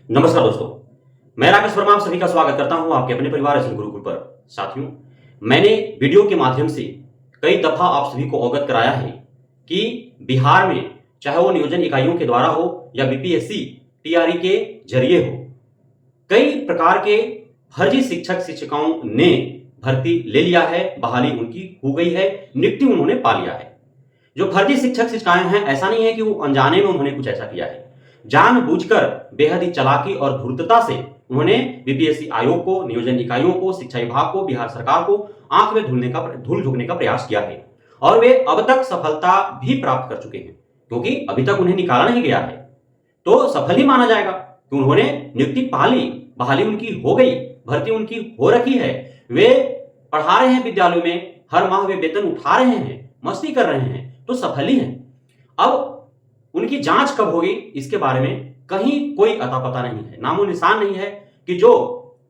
नमस्कार दोस्तों, मैं राकेश वर्मा आप सभी का स्वागत करता हूं आपके अपने परिवार एसएल गुरुकुल पर। साथियों, मैंने वीडियो के माध्यम से कई दफा आप सभी को अवगत कराया है कि बिहार में चाहे वो नियोजन इकाइयों के द्वारा हो या बीपीएससी टीआरई के जरिए हो, कई प्रकार के फर्जी शिक्षक शिक्षिकाओं ने भर्ती ले लिया है, बहाली उनकी हो गई है, नियुक्ति उन्होंने पा लिया है। जो फर्जी शिक्षक शिक्षिकाएं हैं, ऐसा नहीं है कि वो अनजाने में उन्होंने कुछ ऐसा किया है। जानबूझकर बेहद ही चालाकी और धूर्तता से उन्होंने बीपीएससी आयोग को, नियोजन इकाइयों को, शिक्षा विभाग को, बिहार सरकार को आंख में धूल झोंकने का प्रयास किया है और वे अब तक सफलता भी प्राप्त कर चुके हैं, क्योंकि अभी तक उन्हें निकाला नहीं गया है तो सफल ही माना जाएगा कि उन्होंने नियुक्ति पा ली, बहाली उनकी हो गई, भर्ती उनकी हो रखी है, वे पढ़ा रहे हैं विद्यालयों में, हर माह वे वेतन उठा रहे हैं, मस्ती कर रहे हैं, तो सफल ही हैं। अब उनकी जांच कब होगी इसके बारे में कहीं कोई अता पता नहीं है, नामो निशान नहीं है कि जो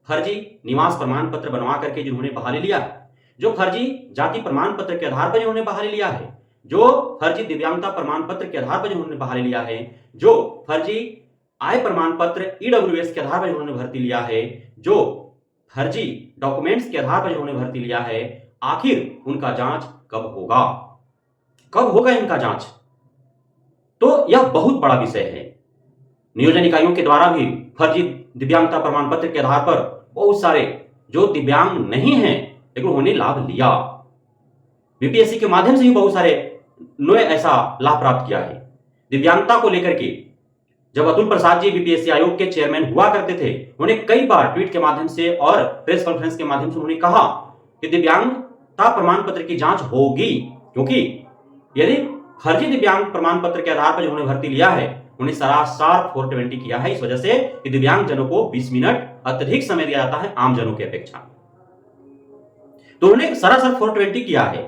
फर्जी निवास प्रमाण पत्र बनवा करके जिन्होंने बहाली लिया है, जो फर्जी जाति प्रमाण पत्र के आधार पर जिन्होंने बहाली लिया है, जो फर्जी दिव्यांगता प्रमाण पत्र के आधार पर जिन्होंने बहाली लिया है, जो फर्जी आय प्रमाण पत्र ईडब्ल्यूएस के आधार पर जिन्होंने भर्ती लिया है, जो फर्जी डॉक्यूमेंट्स के आधार पर जिन्होंने भर्ती लिया है, आखिर उनका जांच कब होगा? कब होगा इनका जांच? तो यह बहुत बड़ा विषय है। नियोजन इकाइयों के द्वारा भी फर्जी दिव्यांगता प्रमाण पत्र के आधार पर बहुत सारे जो दिव्यांग नहीं हैं लेकिन उन्होंने लाभ लिया, बीपीएससी के माध्यम से भी बहुत सारे ने ऐसा लाभ प्राप्त किया है। दिव्यांगता को लेकर के जब अतुल प्रसाद जी बीपीएससी आयोग के चेयरमैन हुआ करते थे, उन्होंने कई बार ट्वीट के माध्यम से और प्रेस कॉन्फ्रेंस के माध्यम से उन्होंने कहा कि दिव्यांगता प्रमाण पत्र की जांच होगी, क्योंकि यदि फर्जी दिव्यांग प्रमाण पत्र के आधार पर जिन्होंने भर्ती लिया है उन्हें सरासर 420 किया है, इस वजह से कि दिव्यांग जनों को 20 मिनट अत्यधिक समय दिया जाता है आम जनों की अपेक्षा, तो उन्होंने सरासर 420 किया है,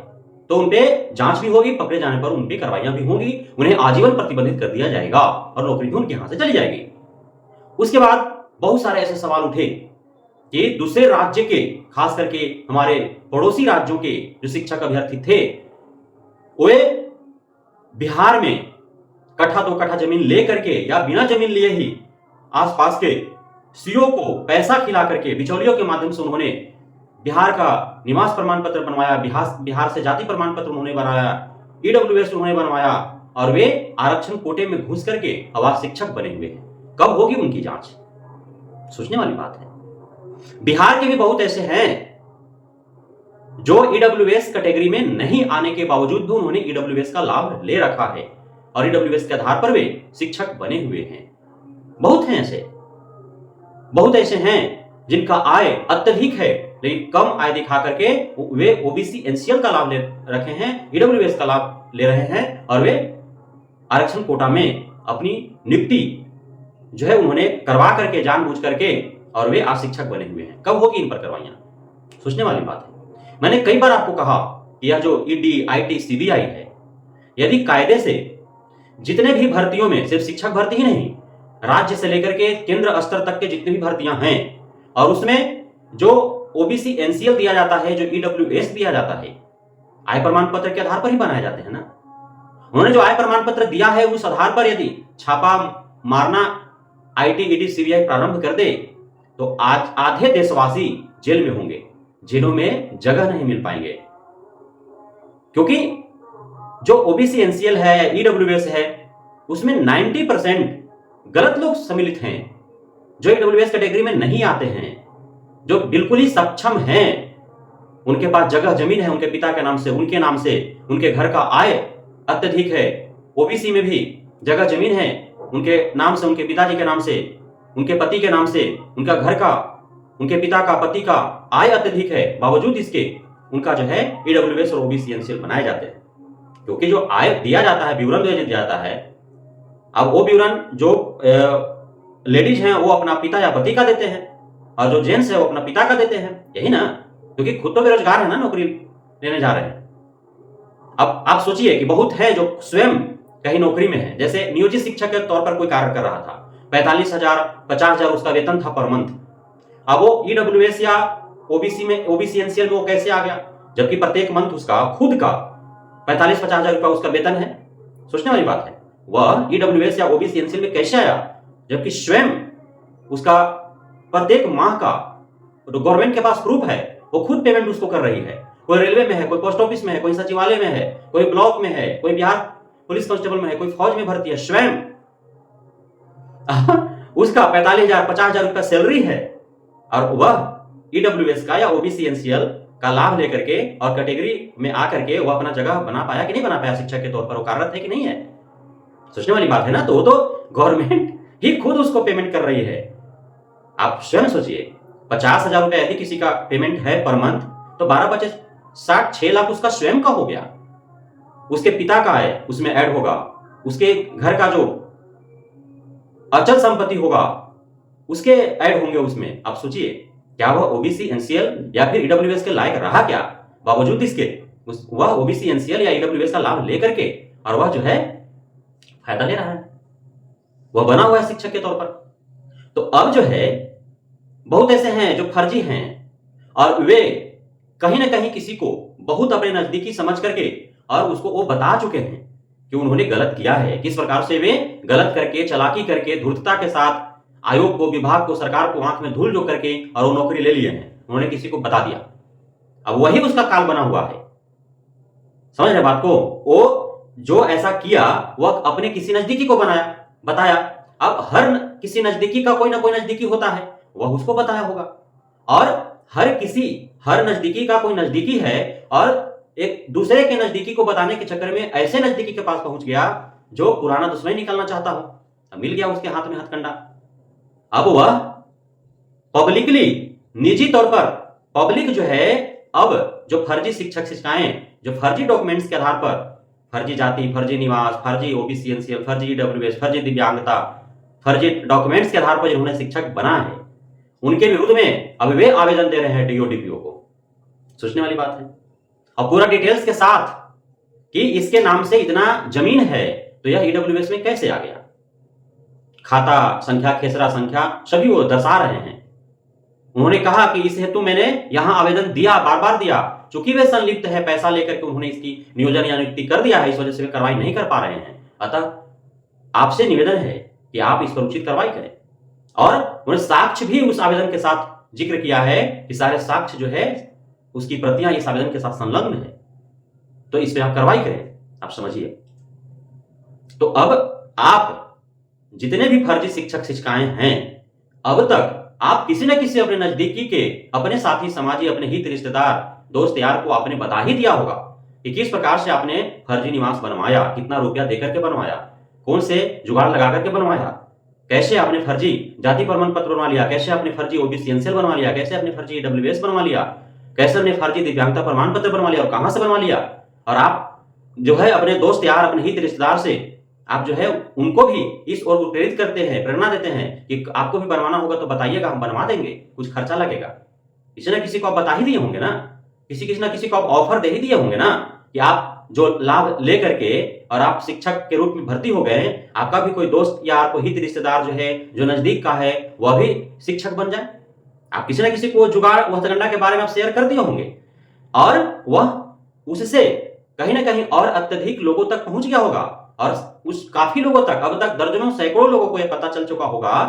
तो उनपे जांच भी होगी, पकड़े जाने पर उनपे कार्रवाइयां भी होंगी, उन्हें आजीवन प्रतिबंधित कर दिया जाएगा और नौकरी भी उनके यहां से चली जाएगी। उसके बाद बहुत सारे ऐसे सवाल उठे कि दूसरे राज्य के, खास करके हमारे पड़ोसी राज्यों के जो शिक्षक अभ्यर्थी थे, वे बिहार में कट्ठा 2 कट्ठा जमीन लेकर के या बिना जमीन लिए ही आसपास के सीओ को पैसा खिला करके बिचौलियों के माध्यम से उन्होंने बिहार का निवास प्रमाण पत्र बनवाया, बिहार से जाति प्रमाण पत्र उन्होंने बनाया, ईडब्ल्यूएस उन्होंने बनवाया और वे आरक्षण कोटे में घुस करके आवास शिक्षक बने हुए हैं। कब होगी उनकी जांच? सोचने वाली बात है। बिहार के भी बहुत ऐसे हैं जो ईडब्ल्यूएस कैटेगरी में नहीं आने के बावजूद भी उन्होंने ईडब्ल्यूएस का लाभ ले रखा है और ईडब्ल्यूएस के आधार पर वे शिक्षक बने हुए हैं। बहुत हैं ऐसे, बहुत ऐसे हैं जिनका आय अत्यधिक है लेकिन कम आय दिखा करके वे ओबीसी एनसीएल का लाभ ले रखे हैं, ईडब्ल्यूएस का लाभ ले रहे हैं और वे आरक्षण कोटा में अपनी नियुक्ति जो है उन्होंने करवा करके जानबूझ करके और वे आज शिक्षक बने हुए हैं। कब होगी इन पर कार्रवाइयां? सोचने वाली बात है। मैंने कई बार आपको कहा कि यह जो ईडी, आईटी, सीबीआई है, यदि कायदे से जितने भी भर्तियों में सिर्फ शिक्षक भर्ती ही नहीं, राज्य से लेकर के केंद्र स्तर तक के जितनी भी भर्तियां हैं और उसमें जो ओबीसी एनसीएल दिया जाता है, जो ईडब्ल्यूएस दिया जाता है, आय प्रमाण पत्र के आधार पर ही बनाए जाते हैं ना। उन्होंने जो आय प्रमाण पत्र दिया है उस आधार पर यदि छापा मारना आईटी, ईडी, सीबीआई प्रारंभ कर दे तो आज आधे देशवासी जेल में होंगे, जेलों में जगह नहीं मिल पाएंगे, क्योंकि जो ओबीसी एनसीएल है या ईडब्ल्यूएस है उसमें 90% गलत लोग सम्मिलित हैं, जो ईडब्ल्यूएस कैटेगरी में नहीं आते हैं, जो बिल्कुल ही सक्षम हैं, उनके पास जगह जमीन है उनके पिता के नाम से, उनके नाम से, उनके घर का आय अत्यधिक है, ओबीसी में भी जगह जमीन है उनके नाम से, उनके पिताजी के नाम से, उनके पति के नाम से, उनका घर का, उनके पिता का, पति का आय अत्यधिक है, बावजूद इसके उनका जो है ईडब्ल्यूएस और ओबीसी एनसीएल बनाए जाते हैं, क्योंकि जो आय दिया जाता है, विवरण दिया जाता है, अब वो विवरण जो लेडीज हैं वो अपना पिता या पति का देते हैं और जो जेंट्स है वो अपना पिता का देते हैं, यही ना, क्योंकि खुद तो बेरोजगार है ना, नौकरी लेने जा रहे हैं। अब आप सोचिए कि बहुत है जो स्वयं कहीं नौकरी में है, जैसे नियोजित शिक्षक के तौर पर कोई कार्य कर रहा था, 45,000 50,000 उसका वेतन था पर मंथ, अब वो ईडब्ल्यूएस या ओबीसी एनसीएल में वो कैसे आ गया, जबकि प्रत्येक मंथ उसका खुद का 45-50 हजार रुपया उसका वेतन है। सोचने वाली बात है, वह ईडब्ल्यूएस या ओबीसी एनसीएल में कैसे आया, जबकि स्वयं उसका प्रत्येक माह का गवर्नमेंट के पास प्रूफ है, वो खुद पेमेंट उसको कर रही है। कोई रेलवे में है, कोई पोस्ट ऑफिस में है, कोई सचिवालय में है, कोई ब्लॉक में है, कोई बिहार पुलिस कांस्टेबल में है, कोई फौज में भर्ती है, स्वयं उसका 45,000 50,000 रुपया सैलरी है और वह ईडब्ल्यूएस का या ओबीसी एनसीएल का लाभ लेकर के और कैटेगरी में आकर के वो अपना जगह बना पाया कि नहीं बना पाया, शिक्षक के तौर पर वो कार्यरत है कि नहीं है, सोचने वाली बात है ना। तो गवर्नमेंट ही खुद उसको पेमेंट कर रही है। आप स्वयं सोचिए, 50,000 रुपए यदि किसी का पेमेंट है पर मंथ, तो 12-25 6 लाख उसका स्वयं का हो गया। उसके पिता का है उसमें ऐड होगा, उसके घर का जो अचल संपत्ति होगा उसके ऐड होंगे उसमें। आप सोचिए, क्या वह ओबीसी एनसीएल या फिर ईडब्ल्यूएस के लायक रहा क्या, बावजूद इसके वह ओबीसी एनसीएल या ईडब्ल्यूएस का लाभ लेकर के, और वह जो है फायदा ले रहा है, वह बना हुआ है शिक्षक के तौर पर। तो अब जो है बहुत ऐसे हैं जो फर्जी हैं और वे कहीं ना कहीं किसी को बहुत अपने नजदीकी समझ करके और उसको वो बता चुके हैं कि उन्होंने गलत किया है, किस प्रकार से वे गलत करके, चालाकी करके, धूर्तता के साथ आयोग को, विभाग को, सरकार को आंख में धूल झोंक करके और वो नौकरी ले लिए हैं। उन्होंने किसी को बता दिया, अब वही उसका काल बना हुआ है। समझ रहे बात को? वो जो ऐसा किया वह अपने किसी नजदीकी को बताया। अब हर किसी नजदीकी का कोई ना कोई नजदीकी होता है, वह उसको बताया होगा। और हर नजदीकी का कोई नजदीकी है और एक दूसरे के नजदीकी को बताने के चक्कर में ऐसे नजदीकी के पास पहुंच गया जो पुराना दुश्मन निकालना चाहता हो। अब मिल गया उसके हाथ में हथकंडा। अब वह पब्लिकली, निजी तौर पर पब्लिक जो है, अब जो फर्जी शिक्षक शिक्षिकाएं, जो फर्जी डॉक्यूमेंट्स के आधार पर, फर्जी जाति, फर्जी निवास, फर्जी ओबीसी एनसीएल, फर्जी ईडब्ल्यूएस, फर्जी दिव्यांगता, फर्जी डॉक्यूमेंट्स के आधार पर जिन्होंने शिक्षक बना है, उनके विरुद्ध में अब वे आवेदन दे रहे हैं डीओ डीपीओ को। सोचने वाली बात है। और पूरा डिटेल्स के साथ कि इसके नाम से इतना जमीन है तो यह ईडब्ल्यूएस में कैसे आ गया, खाता संख्या, खेसरा संख्या सभी वो दर्शा रहे हैं। उन्होंने कहा कि इस हेतु मैंने यहां आवेदन दिया, बार बार दिया, चूंकि वे संलिप्त है, पैसा लेकर के उन्होंने इसकी नियोजन या नियुक्ति कर दिया है, इस वजह से वे कार्रवाई नहीं कर पा रहे हैं। अतः आपसे निवेदन है कि आप इस पर उचित कार्रवाई करें। और उन्होंने साक्ष्य भी उस आवेदन के साथ जिक्र किया है कि सारे साक्ष्य जो है उसकी प्रतियां इस आवेदन के साथ संलग्न है, तो इस पर आप कार्रवाई करें। आप समझिए, तो अब आप जितने भी फर्जी शिक्षक शिक्षिकाएं हैं, अब तक आप किसी न किसी अपने नजदीकी के, अपने साथी समाजी, अपने हित रिश्तेदार, दोस्त यार को आपने बता ही दिया होगा कि किस प्रकार से आपने फर्जी निवास बनवाया, कितना रुपया देकर के बनवाया, कौन से जुगाड़ लगा करके बनवाया, कैसे आपने फर्जी जाति प्रमाण पत्र बनवा लिया, कैसे आपने फर्जी ओबीसी एनसीएल बनवा लिया, कैसे आपने फर्जी ईडब्ल्यूएस बनवा लिया, कैसे आपने फर्जी दिव्यांगता प्रमाण पत्र बनवा लिया और कहां से बनवा लिया। और आप जो है अपने दोस्त यार, अपने हित रिश्तेदार से आप जो है उनको भी इस ओर प्रेरित करते हैं, प्रेरणा देते हैं कि आपको भी बनवाना होगा तो बताइएगा, हम बनवा देंगे, कुछ खर्चा लगेगा। किसी ना किसी को आप बता ही दिए होंगे ना, किसी ना किसी को आप ऑफर दे ही दिए होंगे ना कि आप जो लाभ ले करके और आप शिक्षक के रूप में भर्ती हो गए, आपका भी कोई दोस्त या आपको हित रिश्तेदार जो है, जो नजदीक का है, वह भी शिक्षक बन जाए। आप किसी ना किसी को जुगाड़, हथकंडा के बारे में आप शेयर कर दिए होंगे और वह उससे कहीं ना कहीं और अत्यधिक लोगों तक पहुंच गया होगा और उस काफी लोगों तक, अब तक दर्जनों सैकड़ों लोगों को यह पता चल चुका होगा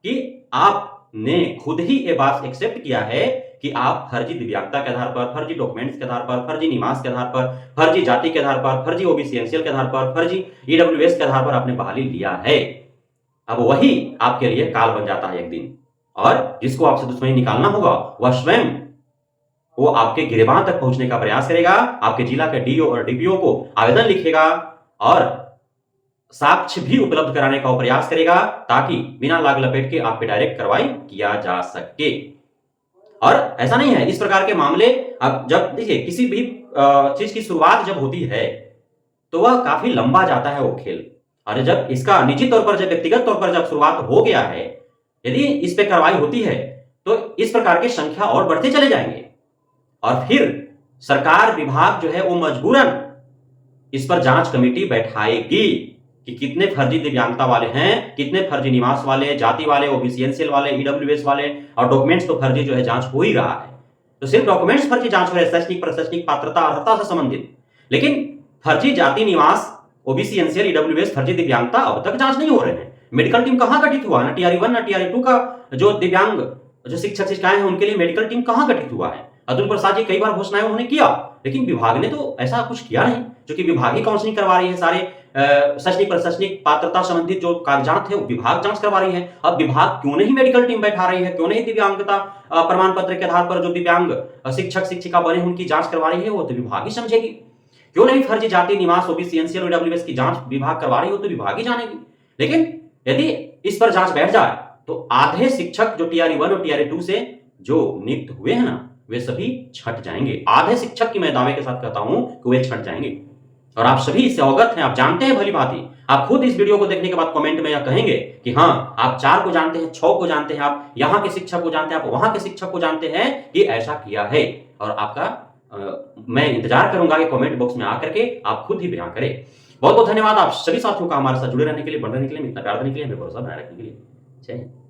कि आपने खुद ही ये बात एक्सेप्ट किया है कि आप फर्जी दिव्यांगता के आधार पर, फर्जी डॉक्यूमेंट्स के आधार पर, फर्जी निवास के आधार पर, फर्जी जाति के आधार पर, फर्जी ओबीसी एनसीएल के आधार पर, फर्जी ईडब्ल्यूएस के आधार पर आपने बहाली लिया है। अब वही आपके लिए काल बन जाता है एक दिन, और जिसको आपसे दुश्मनी निकालना होगा वह स्वयं वो आपके गिरेबान तक पहुंचने का प्रयास करेगा, आपके जिला के डीओ और डीपीओ को आवेदन लिखेगा और साक्ष्य भी उपलब्ध कराने का प्रयास करेगा ताकि बिना लाग लपेट के आप पे डायरेक्ट कार्रवाई किया जा सके। और ऐसा नहीं है, इस प्रकार के मामले अब जब देखिए किसी भी चीज की शुरुआत जब होती है तो वह काफी लंबा जाता है वो खेल, और जब इसका निजी तौर पर, जब व्यक्तिगत तौर पर जब शुरुआत हो गया है, यदि इस पे कार्रवाई होती है तो इस प्रकार की संख्या और बढ़ते चले जाएंगे और फिर सरकार, विभाग जो है वो मजबूरन इस पर जांच कमेटी बैठाएगी कि कितने फर्जी दिव्यांगता वाले हैं, कितने फर्जी निवास वाले, जाति वाले, ओबीसी एनसीएल वाले, ईडब्ल्यूएस वाले, और डॉक्यूमेंट्स तो फर्जी जो है जांच हो ही रहा है। तो सिर्फ डॉक्यूमेंट्स फर्जी जांच हो रहे हैं, शैक्षणिक प्रशैक्षणिक पात्रता अर्हता से संबंधित, लेकिन फर्जी जाति निवास, ओबीसी एनसीएल, ईडब्ल्यूएस, फर्जी दिव्यांगता अब तक जांच नहीं हो रहे हैं। मेडिकल टीम कहाँ गठित हुआ? ना टीआरई 1 ना टीआरई 2 का जो दिव्यांग जो शिक्षक शिक्षिकाएं हैं उनके लिए मेडिकल टीम कहाँ गठित हुआ है? अतुल प्रसाद जी कई बार घोषणाएं उन्होंने किया, लेकिन विभाग ने तो ऐसा कुछ किया नहीं, क्योंकि विभाग ही काउंसलिंग करवा रही है। सारे शैक्षणिक प्रशैक्षणिक पात्रता संबंधित जो कागजात है वो विभाग जांच करवा रही है। अब विभाग क्यों नहीं मेडिकल टीम बैठा रही है? क्यों नहीं दिव्यांगता प्रमाण पत्र के आधार पर जो दिव्यांग शिक्षक शिक्षिका बने उनकी जांच करवा रही है? वो तो विभाग ही समझेगी। क्यों नहीं फर्जी जाति निवास ओबीसी एनसीएल ईडब्ल्यूएस की जांच विभाग करवा रही हो तो विभाग ही जानेगी। लेकिन यदि इस पर जांच बैठ जाए तो आधे शिक्षक जो टीआरई 1 और टीआरई 2 से जो नियुक्त हुए हैं ना, वे सभी छट जाएंगे। आधे शिक्षक की मैं दावे के साथ कहता हूं कि वे छट जाएंगे। और आप सभी इससे अवगत हैं, आप जानते हैं भली भांति। आप खुद इस वीडियो को देखने के बाद कमेंट में यह कहेंगे कि हाँ, आप 4 को जानते हैं, 6 को जानते हैं, आप यहाँ के शिक्षक को जानते हैं, आप वहां के शिक्षक को जानते हैं कि ऐसा किया है। और आपका मैं इंतजार करूंगा कि कमेंट बॉक्स में आकर के आप खुद ही बयान करें। बहुत बहुत धन्यवाद आप सभी साथियों का हमारे साथ जुड़े रहने के लिए, बढ़ रहने के लिए, इतना प्यार देने के लिए, हमें भरोसा बनाए रखने के लिए। जय हिंद।